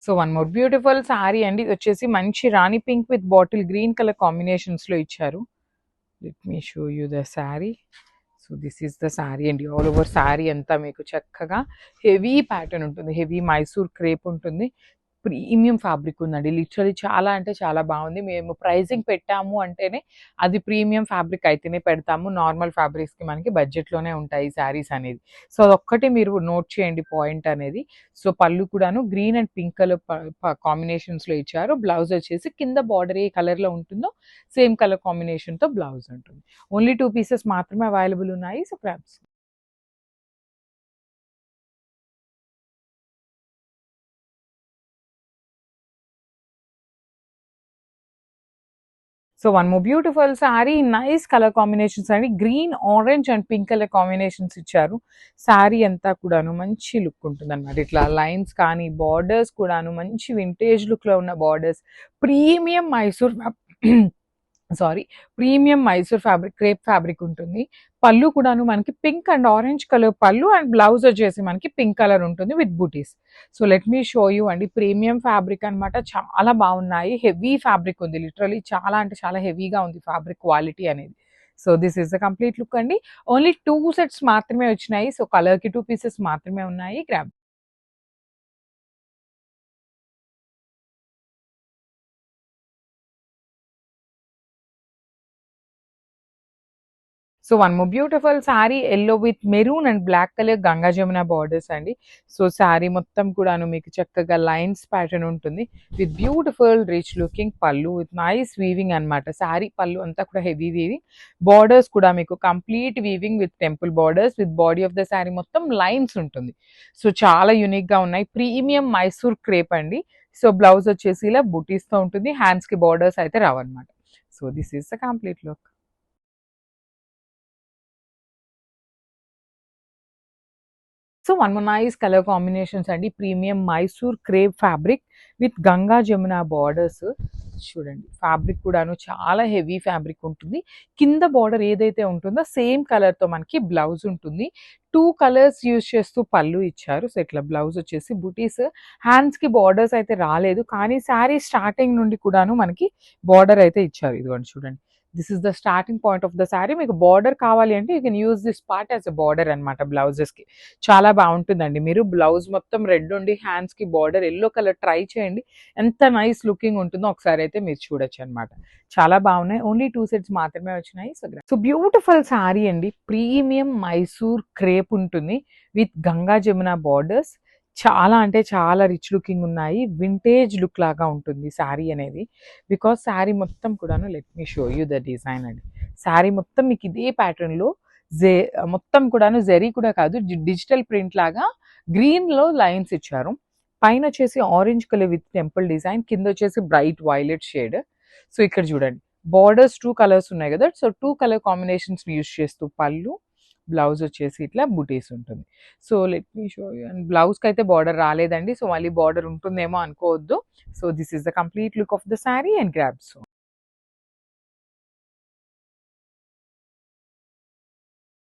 So one more beautiful sari అండి. ఇది వచ్చేసి మంచి రాణి pink with bottle green colour కాంబినేషన్స్లో ఇచ్చారు. Let me show you the sari. So this is the sari అండి. ఆల్ ఓవర్ శారీ అంతా మీకు చక్కగా హెవీ ప్యాటర్న్ ఉంటుంది. హెవీ మైసూర్ క్రేప్ ఉంటుంది. ప్రీమియం ఫ్యాబ్రిక్ ఉందండి. లిటరల్లీ చాలా అంటే చాలా బాగుంది. మేము ప్రైజింగ్ పెట్టాము అంటేనే అది ప్రీమియం ఫ్యాబ్రిక్ అయితేనే పెడతాము. నార్మల్ ఫ్యాబ్రిక్స్కి మనకి బడ్జెట్లోనే ఉంటాయి శారీస్ అనేది. సో అదొక్కటి మీరు నోట్ చేయండి పాయింట్ అనేది. సో పళ్ళు కూడాను గ్రీన్ అండ్ పింక్ కలర్ కాంబినేషన్స్లో ఇచ్చారు. బ్లౌజ్ వచ్చేసి కింద బార్డర్ ఏ కలర్లో ఉంటుందో సేమ్ కలర్ కాంబినేషన్తో బ్లౌజ్ ఉంటుంది. ఓన్లీ 2 పీసెస్ మాత్రమే అవైలబుల్ ఉన్నాయి. So grabs. So one more beautiful sari, nice colour combinations అండి. Green, orange and pink colour combinations ఇచ్చారు. సారీ అంతా కూడాను మంచి లుక్ ఉంటుంది అనమాట. ఇట్లా లైన్స్ కానీ బార్డర్స్ కూడాను మంచి వింటేజ్ లుక్లో ఉన్న borders. Premium Mysore sorry premium Mysore fabric, crepe fabric ఉంటుంది. పళ్ళు కూడాను మనకి పింక్ అండ్ ఆరెంజ్ కలర్ పళ్ళు అండ్ బ్లౌజ్ వచ్చేసి మనకి పింక్ కలర్ ఉంటుంది విత్ బూటీస్. So let me show you అండి. ప్రీమియం ఫ్యాబ్రిక్ అనమాట. చాలా బాగున్నాయి. హెవీ ఫ్యాబ్రిక్ ఉంది. లిటరలీ చాలా అంటే చాలా హెవీగా ఉంది ఫ్యాబ్రిక్ క్వాలిటీ అనేది. So this is the complete look అండి. ఓన్లీ 2 సెట్స్ మాత్రమే వచ్చినాయి. సో కలర్కి 2 పీసెస్ మాత్రమే ఉన్నాయి. Grab. So one more beautiful sari, yellow with maroon and black colour Ganga Jamuna borders అండి. సో శారీ మొత్తం కూడాను మీకు చక్కగా లైన్స్ ప్యాటర్న్ ఉంటుంది విత్ బ్యూటిఫుల్ రిచ్ లుకింగ్ పళ్ళు విత్ నైస్ వీవింగ్ అనమాట. శారీ పళ్ళు అంతా కూడా హెవీ వీవింగ్. బార్డర్స్ కూడా మీకు complete weaving with temple borders with body of the sari మొత్తం లైన్స్ ఉంటుంది. సో చాలా యూనిక్గా ఉన్నాయి. ప్రీమియం మైసూర్ క్రేప్ అండి. సో బ్లౌజ్ వచ్చేసి ఇలా బుటీస్తో ఉంటుంది. హ్యాండ్స్కి బార్డర్స్ అయితే రావన్నమాట. So this is the complete look. So one more nice colour combinations అండి. Premium Mysore crepe fabric with Ganga Jamuna borders. చూడండి ఫ్యాబ్రిక్ కూడాను చాలా హెవీ ఫ్యాబ్రిక్ ఉంటుంది. కింద బార్డర్ ఏదైతే ఉంటుందో సేమ్ కలర్తో మనకి బ్లౌజ్ ఉంటుంది. 2 కలర్స్ యూజ్ చేస్తూ పళ్ళు ఇచ్చారు. సో ఇట్లా బ్లౌజ్ వచ్చేసి బుటీస్. హ్యాండ్స్కి బార్డర్స్ అయితే రాలేదు, కానీ శారీ స్టార్టింగ్ నుండి కూడాను మనకి బార్డర్ అయితే ఇచ్చారు. ఇదిగోండి చూడండి. This is the starting point of the sari. మీకు బార్డర్ కావాలి అంటే you can use this part as a border అనమాట బ్లౌజెస్కి. చాలా బాగుంటుందండి. మీరు బ్లౌజ్ మొత్తం రెడ్ ఉండి హ్యాండ్స్కి బార్డర్ ఎల్లో కలర్ ట్రై చేయండి. ఎంత నైస్ లుకింగ్ ఉంటుందో ఒకసారి అయితే మీరు చూడొచ్చు అనమాట. చాలా బాగున్నాయి. ఓన్లీ 2 సెట్స్ మాత్రమే వచ్చినాయి. సో బ్యూటిఫుల్ శారీ అండి. ప్రీమియం మైసూర్ క్రేప్ ఉంటుంది విత్ గంగా జమున బార్డర్స్. చాలా అంటే చాలా రిచ్ లుకింగ్ ఉన్నాయి. వింటేజ్ లుక్ లాగా ఉంటుంది శారీ అనేది. బికాస్ శారీ మొత్తం కూడాను, let me show you the design అండి. శారీ మొత్తం మీకు ఇదే ప్యాటర్న్లో జే మొత్తం కూడాను జెరీ కూడా కాదు, డిజిటల్ ప్రింట్ లాగా గ్రీన్లో లైన్స్ ఇచ్చారు. పైన వచ్చేసి orange colour with temple design, కింద వచ్చేసి బ్రైట్ వైలెట్ షేడ్. సో ఇక్కడ చూడండి బార్డర్స్ 2 కలర్స్ ఉన్నాయి కదా. సో 2 కలర్ కాంబినేషన్స్ యూస్ చేస్తూ పళ్ళు, బ్లౌజ్ వచ్చేసి ఇట్లా బుటీస్ ఉంటుంది. So let me show you. And బ్లౌజ్కి అయితే బార్డర్ రాలేదండి. సో మళ్ళీ బార్డర్ ఉంటుందేమో అనుకోవద్దు. So this is the complete look of the sari and grabs.